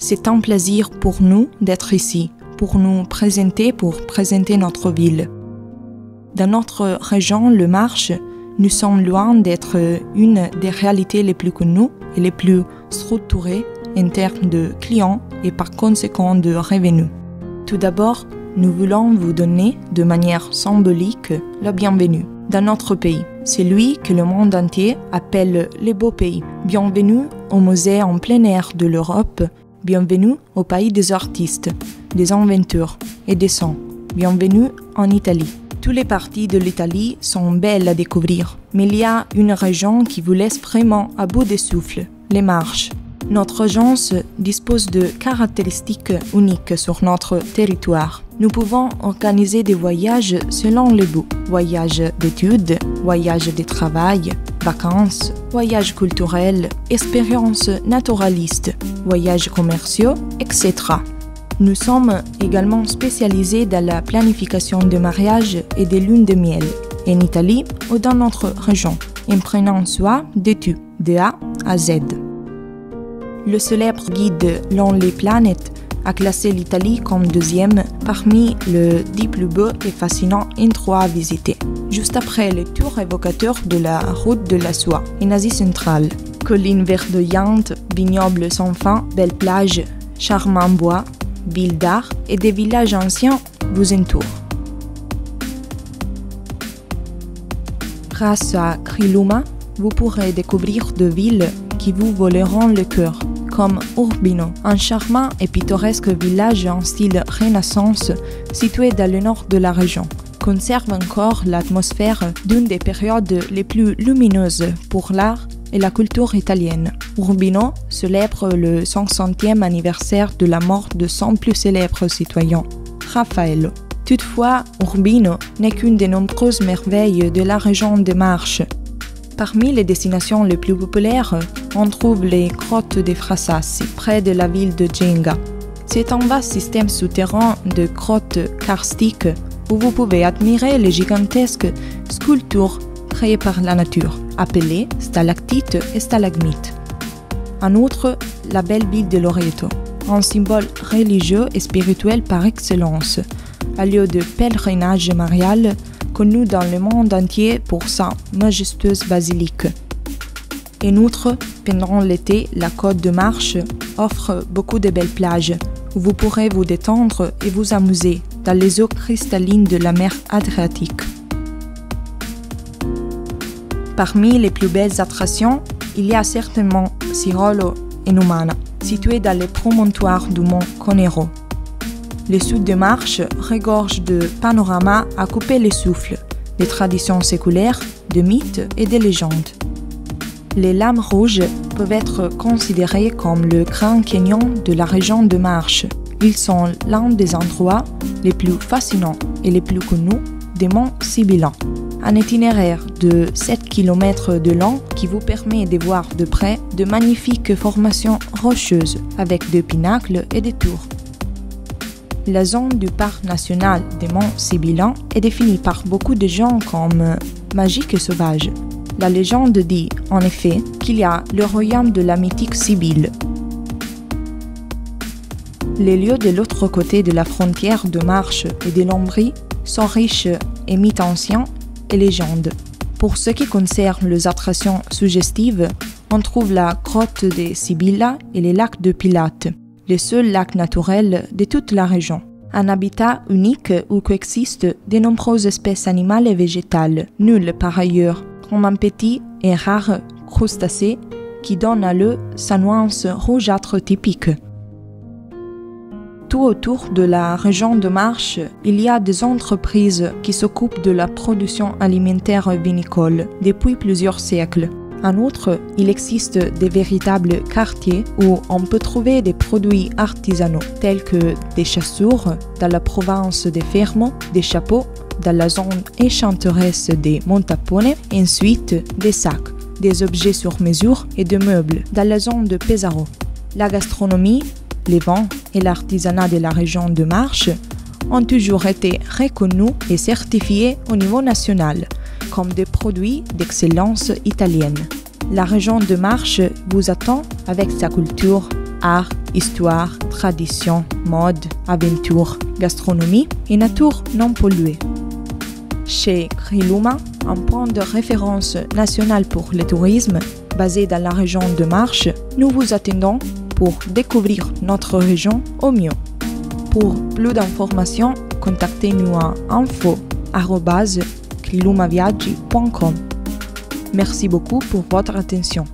C'est un plaisir pour nous d'être ici, pour présenter notre ville. Dans notre région, le Marche, nous sommes loin d'être une des réalités les plus connues et les plus structurées en termes de clients et par conséquent de revenus. Tout d'abord, nous voulons vous donner de manière symbolique la bienvenue dans notre pays, celui que le monde entier appelle le beau pays. Bienvenue au musée en plein air de l'Europe, bienvenue au pays des artistes, des inventeurs et des sons. Bienvenue en Italie. Toutes les parties de l'Italie sont belles à découvrir, mais il y a une région qui vous laisse vraiment à bout de souffle, les Marches. Notre agence dispose de caractéristiques uniques sur notre territoire. Nous pouvons organiser des voyages selon les bouts. Voyages d'études, voyages de travail, vacances, voyages culturels, expériences naturalistes, voyages commerciaux, etc. Nous sommes également spécialisés dans la planification de mariages et des lunes de miel, en Italie ou dans notre région, en prenant soin de tout, de A à Z. Le célèbre guide Lonely Planet a classé l'Italie comme deuxième parmi les 10 plus beaux et fascinants endroits à visiter, juste après le tour évocateur de la route de la soie en Asie centrale. Collines verdoyantes, vignobles sans fin, belles plages, charmants bois, villes d'art et des villages anciens vous entourent. Grâce à Griluma, vous pourrez découvrir des villes qui vous voleront le cœur, comme Urbino, un charmant et pittoresque village en style Renaissance situé dans le nord de la région, conserve encore l'atmosphère d'une des périodes les plus lumineuses pour l'art et la culture italienne. Urbino célèbre le 500e anniversaire de la mort de son plus célèbre citoyen, Raffaello. Toutefois, Urbino n'est qu'une des nombreuses merveilles de la région des Marches. Parmi les destinations les plus populaires, on trouve les grottes des Frassassi, près de la ville de Genga. C'est un vaste système souterrain de grottes karstiques où vous pouvez admirer les gigantesques sculptures créées par la nature, appelées stalactites et stalagmites. En outre, la belle ville de Loreto, un symbole religieux et spirituel par excellence, un lieu de pèlerinage marial connu dans le monde entier pour sa majestueuse basilique. En outre, pendant l'été, la côte de Marche offre beaucoup de belles plages où vous pourrez vous détendre et vous amuser dans les eaux cristallines de la mer Adriatique. Parmi les plus belles attractions, il y a certainement Cirolo et Numana, situés dans les promontoires du mont Conero. Le sud de Marche regorge de panoramas à couper le souffle, des traditions séculaires, de mythes et de légendes. Les Lames Rouges peuvent être considérés comme le Grand Canyon de la région de Marche. Ils sont l'un des endroits les plus fascinants et les plus connus des monts Sibyllins. Un itinéraire de 7 km de long qui vous permet de voir de près de magnifiques formations rocheuses avec des pinacles et des tours. La zone du parc national des monts Sibyllins est définie par beaucoup de gens comme magique et sauvage. La légende dit, en effet, qu'il y a le royaume de la mythique Sibylle. Les lieux de l'autre côté de la frontière de Marche et de Lombrie sont riches et mythes anciens et légendes. Pour ce qui concerne les attractions suggestives, on trouve la grotte de Sibylla et les lacs de Pilate, le seul lac naturel de toute la région. Un habitat unique où coexistent de nombreuses espèces animales et végétales, nulles par ailleurs, comme un petit et rare crustacé qui donne à l'eau sa nuance rougeâtre typique. Tout autour de la région de Marche, il y a des entreprises qui s'occupent de la production alimentaire vinicole depuis plusieurs siècles. En outre, il existe des véritables quartiers où on peut trouver des produits artisanaux tels que des chaussures dans la province de Fermo, des chapeaux dans la zone enchanteresse des Montapone, ensuite des sacs, des objets sur mesure et des meubles dans la zone de Pesaro. La gastronomie, les vins et l'artisanat de la région de Marche ont toujours été reconnus et certifiés au niveau national comme des produits d'excellence italienne. La région de Marche vous attend avec sa culture, art, histoire, tradition, mode, aventure, gastronomie et nature non polluée. Chez Griluma, un point de référence national pour le tourisme, basé dans la région de Marche, nous vous attendons pour découvrir notre région au mieux. Pour plus d'informations, contactez-nous à info@grilumaviaggi.com. Merci beaucoup pour votre attention.